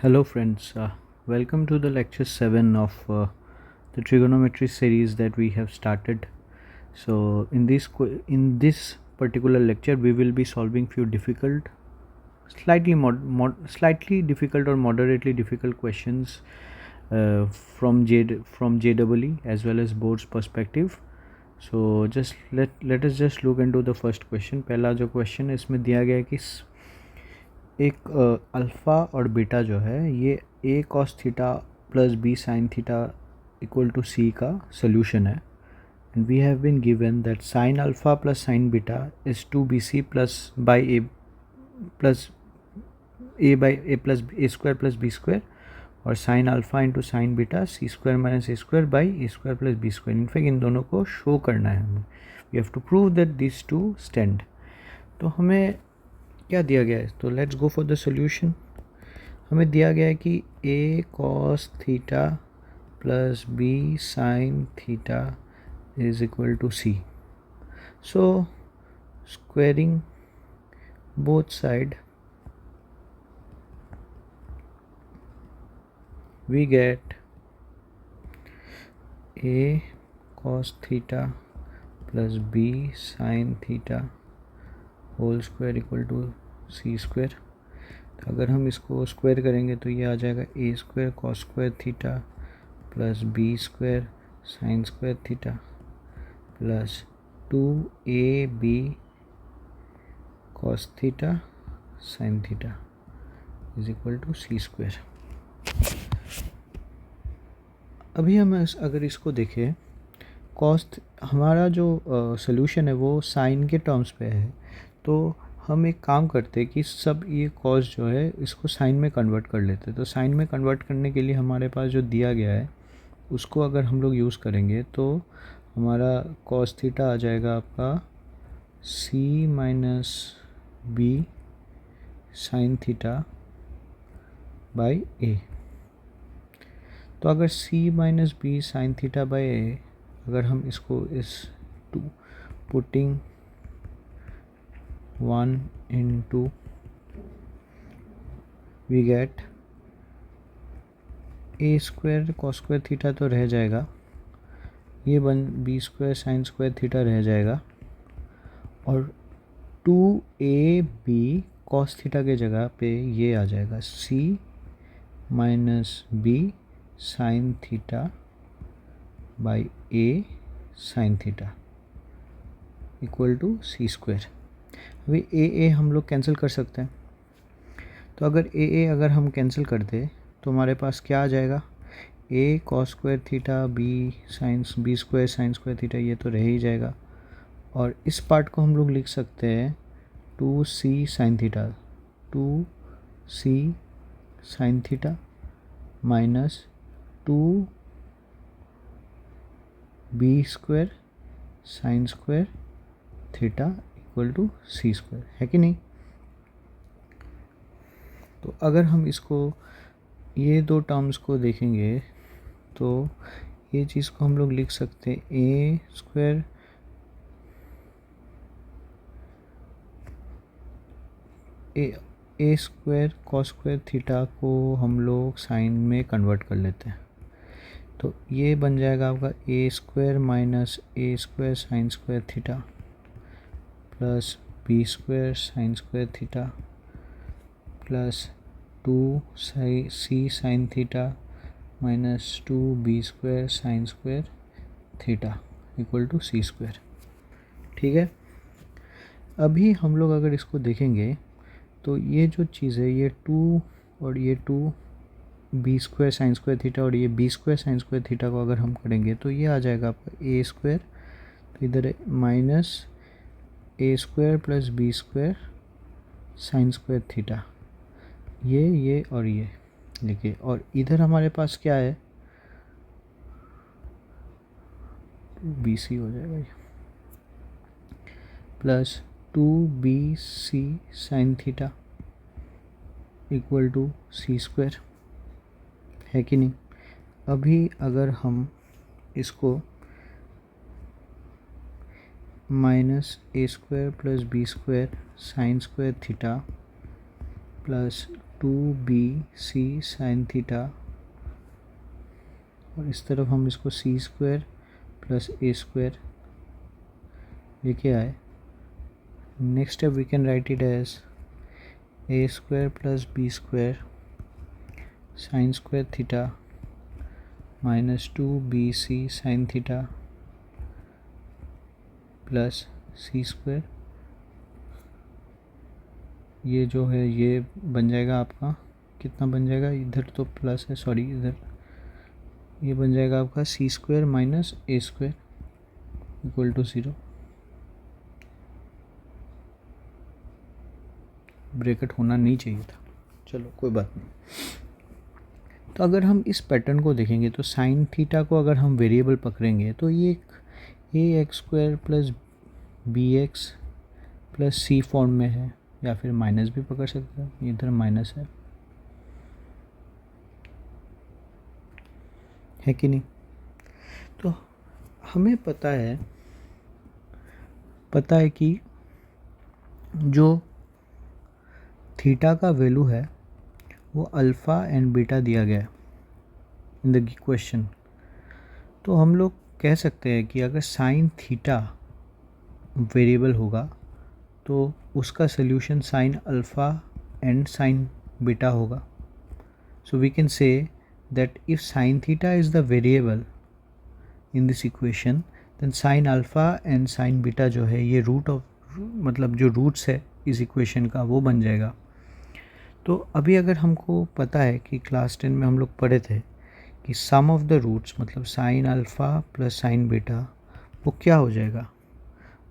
Hello friends, welcome to the lecture 7 of the trigonometry series that we have started. So in this particular lecture we will be solving few difficult, slightly difficult or moderately difficult questions from JEE as well as board's perspective. So just let us just look into the first question. पहला जो question है इसमें दिया गया है कि एक alpha और बीटा जो है ये a cos theta plus b sign theta equal to c का सोल्यूशन है and we have been given that sin alpha plus sin beta is two b c plus by a plus A square plus B square और sin alpha into sin beta c square minus A square by a square plus B square. In fact इन दोनों को show करना है हमें. We have to prove that this two stand. तो हमें क्या दिया गया है, तो let's go for the solution. हमें दिया गया है कि a cos theta plus b sign theta is equal to c. So squaring both side we get a cos theta plus b sin theta whole square equal to C square. तो अगर हम इसको square करेंगे तो ये आ जाएगा a square cos square theta plus B square sign square theta plus 2ab cos theta sin theta is equal to C square. अभी हम अगर इसको देखें, कॉस्ट हमारा जो सोल्यूशन है वो साइन के टर्म्स पे है. तो हम एक काम करते हैं कि सब ये कॉस जो है इसको साइन में कन्वर्ट कर लेते हैं. तो साइन में कन्वर्ट करने के लिए हमारे पास जो दिया गया है उसको अगर हम लोग यूज़ करेंगे तो हमारा कॉस थीटा आ जाएगा आपका c minus B sign theta by a. तो अगर c minus B sign theta by a, अगर हम इसको इस to putting 1 into we get a square cos square theta तो रह जाएगा, ये B square sign square theta रह जाएगा और 2ab कॉस थीटा के जगह पे ये आ जाएगा c minus B sign theta by A sine theta equal to C square. अभी ए हम लोग कैंसिल कर सकते हैं. तो अगर अगर हम कैंसिल कर दें तो हमारे पास क्या आ जाएगा, a cos square theta b square sign square theta ये तो रह ही जाएगा. और इस पार्ट को हम लोग लिख सकते हैं 2c sign theta, 2c sign theta minus 2b square sign square theta equal to C square, है कि नहीं. तो अगर हम इसको ये दो टर्म्स को देखेंगे तो ये चीज़ को हम लोग लिख सकते हैं ए स्क्वायर ए स्क्वायर कॉस स्क्वायर थीटा को हम लोग साइन में कन्वर्ट कर लेते हैं. तो ये बन जाएगा आपका a square minus A square sign square theta plus B square sign square theta plus 2c sign theta minus 2b square sign square theta equal to C square. ठीक है. अभी हम लोग अगर इसको देखेंगे तो ये जो चीज़ है ये 2 और ये 2 B square sign square theta और ये B square sign square theta को अगर हम करेंगे तो ये आ जाएगा आपका ए स्क्वायर, तो इधर माइनस ए square plus B square sign square theta, ये और ये देखिए. और इधर हमारे पास क्या है, बी सी हो जाएगा ये plus 2bc sin theta equal to C square, है कि नहीं. अभी अगर हम इसको माइनस ए square plus B square sign square theta plus 2bc sin theta, और इस तरफ हम इसको सी स्क्वायर प्लस ए स्क्वायर लेके आए. Next step we can write it as a square plus B square sign square theta minus 2bc sin theta plus c square. ये जो है ये बन जाएगा आपका, कितना बन जाएगा, इधर तो प्लस है, सॉरी इधर ये बन जाएगा आपका c square minus A square equal to 0. Bracket होना नहीं चाहिए था, चलो कोई बात नहीं. तो अगर हम इस पैटर्न को देखेंगे तो साइन थीटा को अगर हम वेरिएबल पकड़ेंगे तो ये a x square plus b x plus c form में है, या फिर माइनस भी पकड़ सकते हैं, इधर माइनस है कि नहीं. तो हमें पता है कि जो थीटा का वैल्यू है वो अल्फ़ा एंड बीटा दिया गया है इन द क्वेश्चन. तो हम लोग कह सकते हैं कि अगर साइन थीटा वेरिएबल होगा तो उसका solution sine alpha and sine beta होगा. So we can say that if sine theta is the variable in this equation then sine alpha and sine beta जो है ये रूट ऑफ, मतलब जो roots है इस इक्वेशन का वो बन जाएगा. तो अभी अगर हमको पता है कि क्लास 10 में हम लोग पढ़े थे कि सम ऑफ द रूट्स मतलब sign alpha plus sin beta वो क्या हो जाएगा,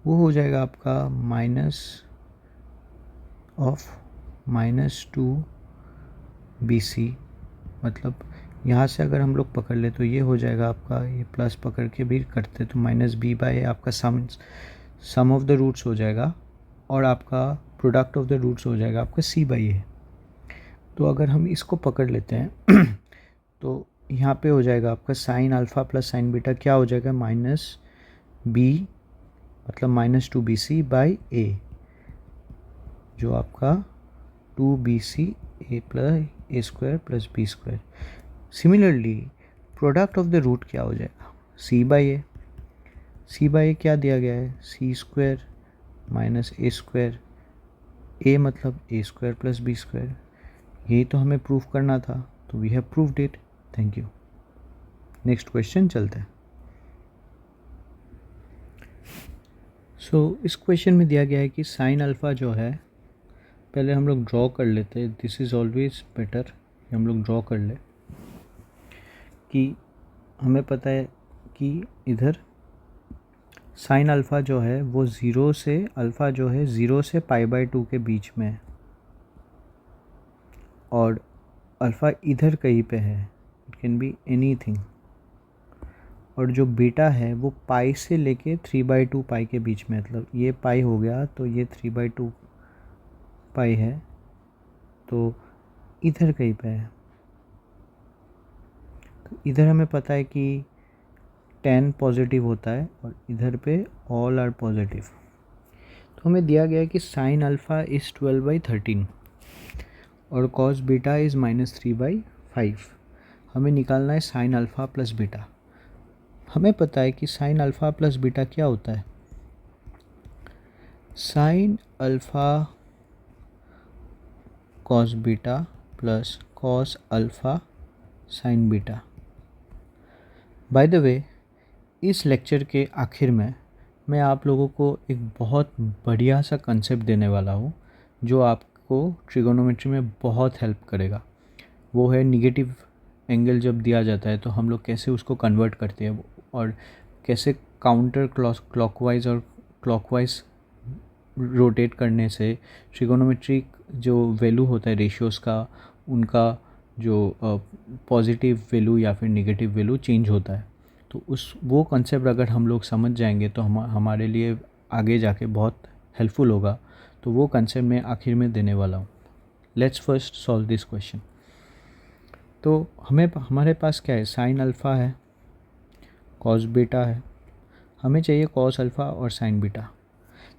वो हो जाएगा आपका माइनस ऑफ -2bc. मतलब यहाँ से अगर हम लोग पकड़ ले तो ये हो जाएगा आपका, ये प्लस पकड़ के भी करते तो माइनस बी बाई आपका सम ऑफ द रूट्स हो जाएगा, और आपका प्रोडक्ट ऑफ द रूट्स हो जाएगा आपका सी बाई ए. तो अगर हम इसको पकड़ लेते हैं तो यहाँ पे हो जाएगा आपका sign alpha plus sin beta क्या हो जाएगा, माइनस बी मतलब -2bc बाई ए, जो आपका 2bc A plus A square plus B square. Similarly product of the root क्या हो जाएगा, सी बाई ए. सी बाई ए क्या दिया गया है, C square minus A square, A मतलब A square plus B square. यही तो हमें प्रूफ करना था, तो we have proved it. Thank you. Next question चलते हैं. इस क्वेश्चन में दिया गया है कि साइन अल्फ़ा जो है, पहले हम लोग ड्रॉ कर लेते हैं, दिस इज़ ऑलवेज बेटर हम लोग ड्रॉ कर ले, कि हमें पता है कि इधर साइन अल्फ़ा जो है वो ज़ीरो से, अल्फ़ा जो है 0 से π/2 के बीच में है, और अल्फ़ा इधर कहीं पे है, इट कैन बी एनीथिंग. और जो बीटा है वो पाई से लेके 3/2 पाई के बीच में, मतलब ये पाई हो गया तो ये 3/2 पाई है, तो इधर कहीं पे है. तो इधर हमें पता है कि 10 पॉजिटिव होता है और इधर पे ऑल आर पॉजिटिव. तो हमें दिया गया है कि साइन अल्फ़ा इज़ 12/13 और कॉस बीटा इज़ -3/5. हमें निकालना है साइन अल्फ़ा प्लस बीटा. हमें पता है कि साइन अल्फ़ा प्लस बीटा क्या होता है, sine alpha cos beta plus cos alpha sine beta. By the way, इस लेक्चर के आखिर में मैं आप लोगों को एक बहुत बढ़िया सा कंसेप्ट देने वाला हूँ जो आपको ट्रिगोनोमेट्री में बहुत हेल्प करेगा. वो है निगेटिव एंगल जब दिया जाता है तो हम लोग कैसे उसको कन्वर्ट करते हैं, और कैसे काउंटर क्लॉकवाइज और क्लॉकवाइज रोटेट करने से ट्रिगोनोमेट्रिक जो वैल्यू होता है रेशियोज़ का, उनका जो पॉजिटिव वैल्यू या फिर नेगेटिव वैल्यू चेंज होता है. तो वो कंसेप्ट अगर हम लोग समझ जाएंगे तो हमारे लिए आगे जाके बहुत हेल्पफुल होगा. तो वो कंसेप्ट मैं आखिर में देने वाला हूँ. Let's first solve this question. तो हमारे पास क्या है, साइन अल्फ़ा है, कॉस बीटा है, हमें चाहिए कॉस अल्फ़ा और साइन बीटा.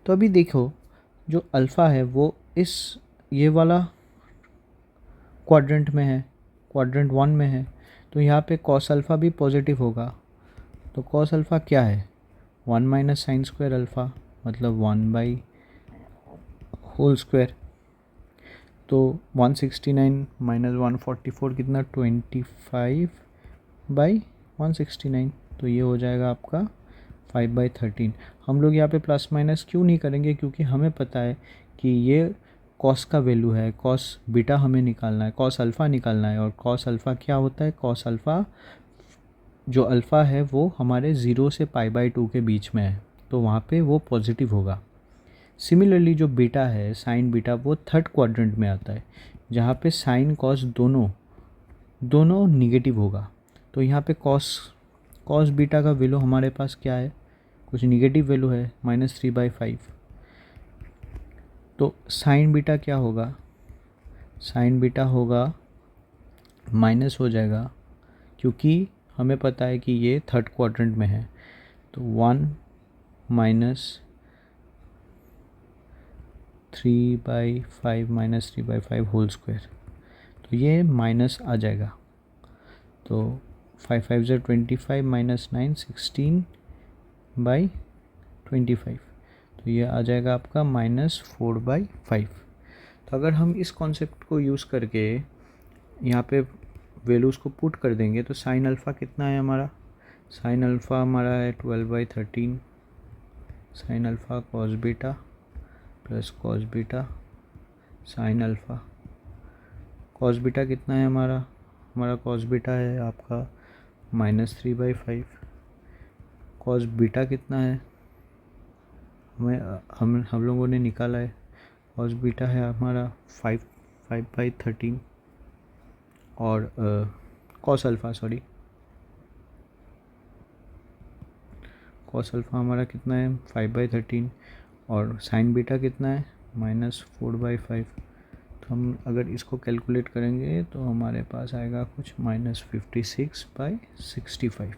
तो अभी देखो, जो अल्फ़ा है वो ये वाला क्वाड्रेंट में है, क्वाड्रेंट 1 में है, तो यहाँ पे कॉस अल्फ़ा भी पॉजिटिव होगा। तो कॉस अल्फ़ा क्या है, 1 माइनस साइन स्क्वायर अल्फ़ा, मतलब 1 बाई होल स्क्वायर। तो 169 माइनस 144 कितना, 25 बाई 169, तो ये हो जाएगा आपका 5/13। हम लोग यहाँ पे प्लस माइनस क्यों नहीं करेंगे, क्योंकि हमें पता है कि ये कॉस का वैल्यू है, कॉस बीटा हमें निकालना है, कॉस अल्फ़ा निकालना है। और कॉस अल्फ़ा क्या होता है, कॉस अल्फ़ा जो अल्फ़ा है वो हमारे 0 से π/2 के बीच में है, तो वहाँ पे वो पॉजिटिव होगा। सिमिलरली जो बीटा है, साइन बीटा, वो थर्ड क्वाड्रेंट में आता है, जहाँ पे साइन कॉस दोनों निगेटिव होगा। तो यहाँ पे कॉस बीटा का वैल्यू हमारे पास क्या है, कुछ निगेटिव वैल्यू है, -3/5। तो साइन बीटा क्या होगा, साइन बीटा होगा माइनस हो जाएगा, क्योंकि हमें पता है कि ये थर्ड क्वाड्रेंट में है। तो 1 माइनस 3/5 माइनस 3/5 होल स्क्वायर, तो ये माइनस आ जाएगा। तो 5 5 ज़ा 25 माइनस 9 16/25, तो ये आ जाएगा आपका -4/5। तो अगर हम इस कॉन्सेप्ट को यूज़ करके यहाँ पे वैल्यूज़ को पुट कर देंगे, तो साइन अल्फ़ा कितना है हमारा, साइन अल्फ़ा हमारा है 12/13 sine alpha cos beta plus cos beta sine alpha. Cos beta कितना है हमारा कॉस बीटा है आपका -3/5। कॉस बीटा कितना है, हम लोगों ने निकाला है, कॉस बीटा है हमारा 5/13। और कॉस अल्फ़ा हमारा कितना है 5/13, और साइन बीटा कितना है -4/5। तो हम अगर इसको कैलकुलेट करेंगे तो हमारे पास आएगा कुछ -56/65।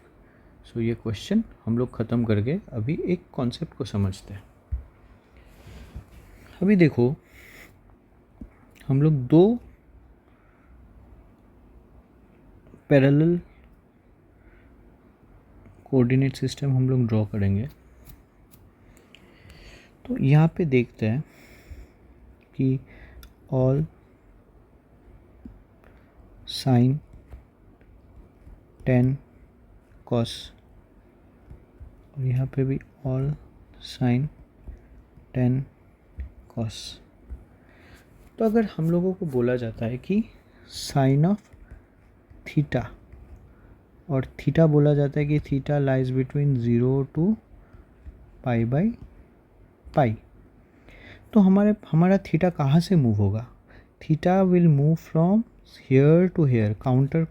सो ये क्वेश्चन हम लोग ख़त्म करके अभी एक कॉन्सेप्ट को समझते हैं। अभी देखो, हम लोग दो पैरेलल कोऑर्डिनेट सिस्टम हम लोग ड्रॉ करेंगे। तो यहाँ पे देखते हैं कि ऑल साइन tan cos, और यहाँ पे भी ऑल साइन tan cos। तो अगर हम लोगों को बोला जाता है कि साइन ऑफ थीटा, और थीटा बोला जाता है कि थीटा लाइज बिटवीन 0 to π/π, तो हमारा थीटा कहाँ से मूव होगा, theta will move from here to here counter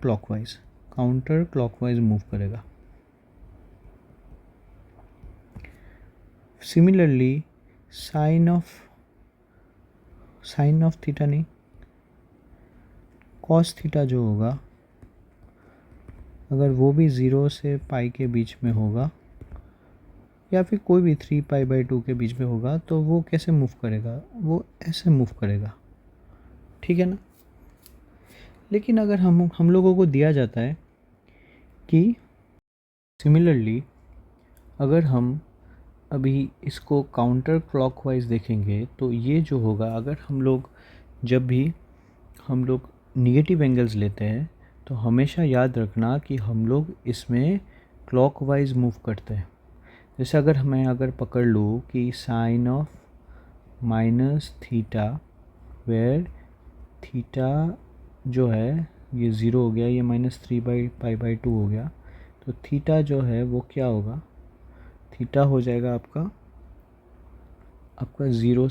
clockwise move करेगा। सिमिलरली साइन ऑफ थीटा नहीं, कॉस थीटा जो होगा, अगर वो भी 0 से π के बीच में होगा, या फिर कोई भी 3π/2 के बीच में होगा, तो वो कैसे मूव करेगा, वो ऐसे मूव करेगा, ठीक है ना। लेकिन अगर हम लोगों को दिया जाता है कि सिमिलरली अगर हम अभी इसको काउंटर क्लॉकवाइज देखेंगे, तो ये जो होगा, अगर जब भी हम लोग निगेटिव एंगल्स लेते हैं, तो हमेशा याद रखना कि हम लोग इसमें क्लॉकवाइज मूव करते हैं। जैसे अगर पकड़ लूँ कि sine of minus theta, where theta जो है ये 0 हो गया, ये -3/π/2 हो गया, तो थीटा जो है वो क्या होगा, थीटा हो जाएगा आपका 0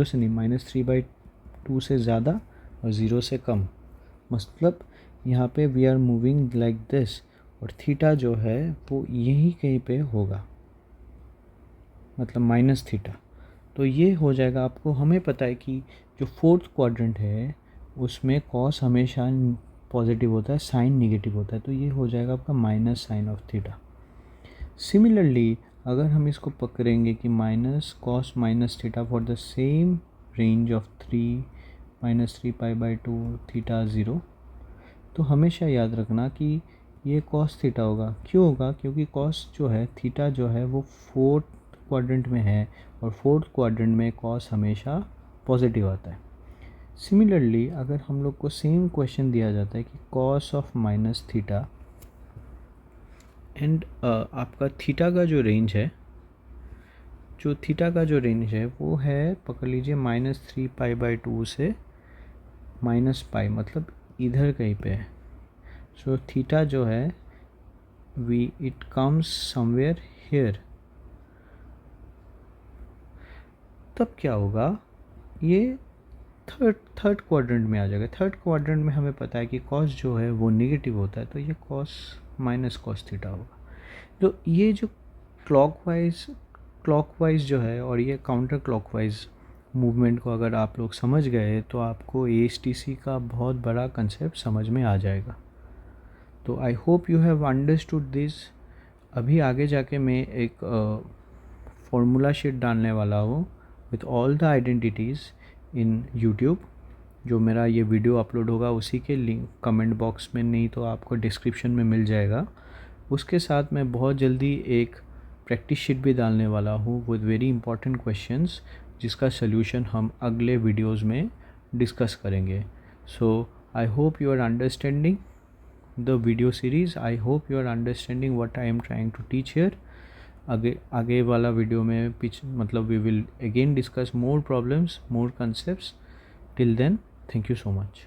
से नहीं, -3/2 से ज़्यादा और 0 से कम, मतलब यहाँ पे we are moving like this, और थीटा जो है वो यहीं कहीं पे होगा, मतलब माइनस थीटा। तो ये हो जाएगा आपको, हमें पता है कि जो फोर्थ क्वाड्रेंट है उसमें कॉस हमेशा पॉजिटिव होता है, साइन नेगेटिव होता है, तो ये हो जाएगा आपका minus sine of theta. Similarly अगर हम इसको पकड़ेंगे कि minus cos minus theta for the same range of 3 -3 pi by 2 theta 0। तो हमेशा याद रखना कि ये कॉस थीटा होगा। क्यों होगा? क्योंकि कॉस जो है थीटा जो है वो फोर्थ क्वाड्रेंट में है, और फोर्थ क्वाड्रेंट में कॉस हमेशा पॉजिटिव आता है। सिमिलरली अगर हम लोग को सेम क्वेश्चन दिया जाता है कि cos of minus theta and आपका थीटा का जो रेंज है, वो है, पकड़ लीजिए, -3 पाई बाई 2 से -पाई, मतलब इधर कहीं पे है। सो थीटा जो है इट कम्स समवेयर हियर। तब क्या होगा? ये थर्ड क्वाड्रेंट में आ जाएगा। थर्ड क्वाड्रेंट में हमें पता है कि कॉस जो है वो नेगेटिव होता है, तो ये कॉस माइनस कॉस थीटा होगा। तो ये जो क्लॉकवाइज जो है और ये काउंटर क्लॉकवाइज मूवमेंट को अगर आप लोग समझ गए तो आपको ASTC का बहुत बड़ा कंसेप्ट समझ में आ जाएगा। तो आई hope you have understood this. अभी आगे जाके मैं एक फॉर्मूला शीट डालने वाला हूँ with all the identities in YouTube. जो मेरा ये वीडियो अपलोड होगा उसी के लिंक कमेंट बॉक्स में, नहीं तो आपको डिस्क्रिप्शन में मिल जाएगा। उसके साथ मैं बहुत जल्दी एक प्रैक्टिस शीट भी डालने वाला हूँ विद वेरी इंपॉर्टेंट क्वेश्चंस, जिसका सल्यूशन हम अगले वीडियोस में डिस्कस करेंगे। So I hope you are understanding the video series. I hope you are understanding what I am trying to teach here. आगे वाला वीडियो में मतलब we will again discuss more problems, more concepts. Till then, thank you so much.